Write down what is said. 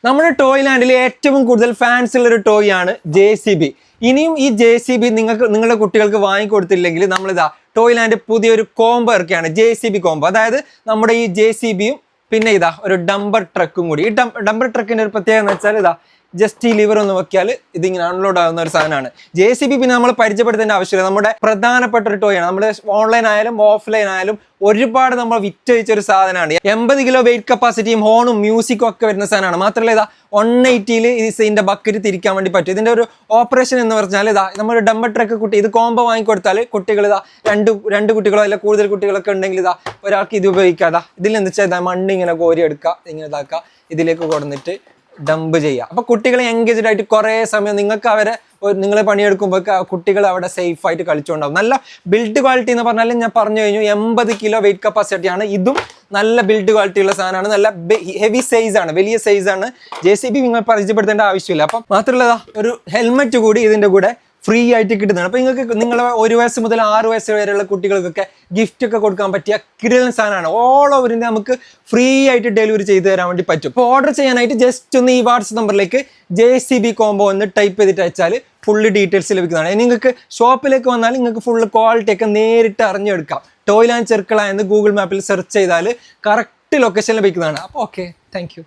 നമ്മുടെ ടോയ് ലാൻഡിൽ ഏറ്റവും കൂടുതൽ ഫാൻസ് ഉള്ള ഒരു ടോയ് ആണ് JCB. ഇനിയും ഈ JCB നിങ്ങളുടെ കുട്ടികൾക്ക് വാങ്ങിക്കൊടുത്തില്ലെങ്കിൽ നമ്മളിതാ ടോയ് ലാൻഡ് പുതിയൊരു കോംബോ ഇറക്കിയാണ്, JCB കോംബോ. അതായത് നമ്മുടെ ഈ JCBയും പിന്നെ ഇതാ ഒരു ഡംബർ ട്രക്കും കൂടി. ഈ ഡംബർ ട്രക്കിന്റെ ഒരു പ്രത്യേകത എന്ന് വെച്ചാൽ ഇതാ ജസ്റ്റ് ഈ ലിവർ ഒന്ന് വെക്കിയാൽ ഇതിങ്ങനെ അൺലോഡ് ആകുന്ന ഒരു സാധനമാണ്. JCB പിന്നെ നമ്മൾ പരിചയപ്പെടുത്തേണ്ട ആവശ്യമില്ല, നമ്മുടെ പ്രധാനപ്പെട്ട ഒരു ടോയ് ആണ്. നമ്മൾ ഓൺലൈൻ ആയാലും ഓഫ്ലൈൻ ആയാലും ഒരുപാട് നമ്മൾ വിറ്റഴിച്ചൊരു സാധനമാണ്. 80 കിലോ വെയിറ്റ് കപ്പാസിറ്റിയും ഹോണും മ്യൂസിക്കും ഒക്കെ വരുന്ന സാധനമാണ്. മാത്രമല്ല ഇതാ 180 ഇതിന്റെ ബക്കറ്റ് തിരിക്കാൻ വേണ്ടി പറ്റും. ഇതിന്റെ ഒരു ഓപ്പറേഷൻ എന്ന് പറഞ്ഞാൽ ഇതാ നമ്മൾ ഡംബർ ട്രക്ക് കുട്ടി ഇത് കോംബോ വാങ്ങിക്കൊടുത്താൽ കുട്ടികൾ ഇതാ രണ്ട് കുട്ടികളോ അല്ല കൂടുതൽ കുട്ടികളൊക്കെ ഉണ്ടെങ്കിൽ ഇതാ ഒരാൾക്ക് ഇത് ഉപയോഗിക്കാതാ ഇതിൽ എന്താ വെച്ചാൽ ഇതാ മണ്ണ് ഇങ്ങനെ കോരി എടുക്കുക, ഇങ്ങനെ ഇതാക്കുക, ഇതിലേക്ക് കൊടുത്തിട്ട് ഡംപ് ചെയ്യുക. അപ്പൊ കുട്ടികൾ എൻഗേജ്ഡ് ആയിട്ട് കുറേ സമയം നിങ്ങൾക്ക് അവരെ നിങ്ങൾ പണിയെടുക്കുമ്പോൾ കുട്ടികൾ അവിടെ സേഫ് ആയിട്ട് കളിച്ചുകൊണ്ടാവും. നല്ല ബിൽഡ് ക്വാളിറ്റി എന്ന് പറഞ്ഞാൽ ഞാൻ പറഞ്ഞു കഴിഞ്ഞു 80 കിലോ വെയിറ്റ് കപ്പാസിറ്റിയാണ്. ഇതും നല്ല ബിൽഡ് ക്വാളിറ്റി ഉള്ള സാധനമാണ്, നല്ല ഹെവി സൈസ് ആണ്, വലിയ സൈസ് ആണ്. JCB നിങ്ങൾ പരിചയപ്പെടുത്തേണ്ട ആവശ്യമില്ല. അപ്പം മാത്രമല്ല ഒരു ഹെൽമെറ്റ് കൂടി ഇതിന്റെ കൂടെ ഫ്രീ ആയിട്ട് കിട്ടുന്നതാണ്. അപ്പൊ നിങ്ങളെ 1 വയസ്സ് മുതൽ 6 വയസ്സ് വരെയുള്ള കുട്ടികൾക്കൊക്കെ ഗിഫ്റ്റ് ഒക്കെ കൊടുക്കാൻ പറ്റിയ കിടിലൻ സാധനമാണ്. ഓൾ ഓവർ ഇന്ത്യ നമുക്ക് ഫ്രീ ആയിട്ട് ഡെലിവറി ചെയ്ത് തരാൻ വേണ്ടി പറ്റും. അപ്പോൾ ഓർഡർ ചെയ്യാനായിട്ട് ജസ്റ്റ് ഒന്ന് ഈ വാട്സ്ആപ്പ് നമ്പറിലേക്ക് JCB കോംബോ എന്ന് ടൈപ്പ് ചെയ്തിട്ട് അയച്ചാൽ ഫുള്ള് ഡീറ്റെയിൽസ് ലഭിക്കുന്നതാണ്. നിങ്ങൾക്ക് ഷോപ്പിലേക്ക് വന്നാൽ നിങ്ങൾക്ക് ഫുള്ള് ക്വാളിറ്റി ഒക്കെ നേരിട്ട് അറിഞ്ഞെടുക്കാം. ടോയ് ലാൻഡ് ചെർക്കള എന്ന് ഗൂഗിൾ മാപ്പിൽ സെർച്ച് ചെയ്താൽ കറക്റ്റ് ലൊക്കേഷൻ ലഭിക്കുന്നതാണ്. അപ്പോൾ ഓക്കെ, താങ്ക് യു.